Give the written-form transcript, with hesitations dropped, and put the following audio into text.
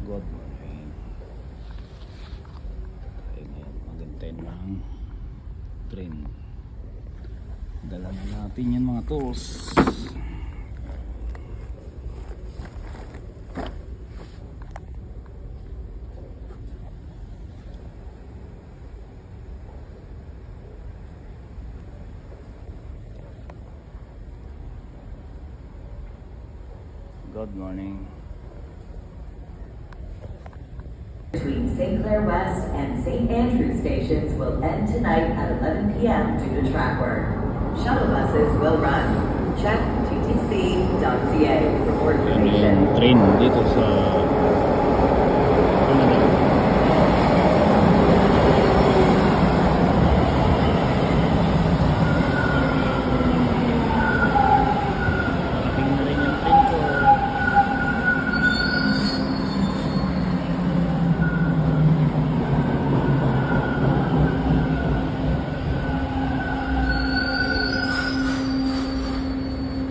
Good morning. Tayo ngayon maghintay ng train. Dala na natin yung mga tools. Good morning. Between St. Clair West and St. Andrew stations will end tonight at 11 p.m. due to track work. Shuttle buses will run. Check ttc.ca for more information. Train dito sa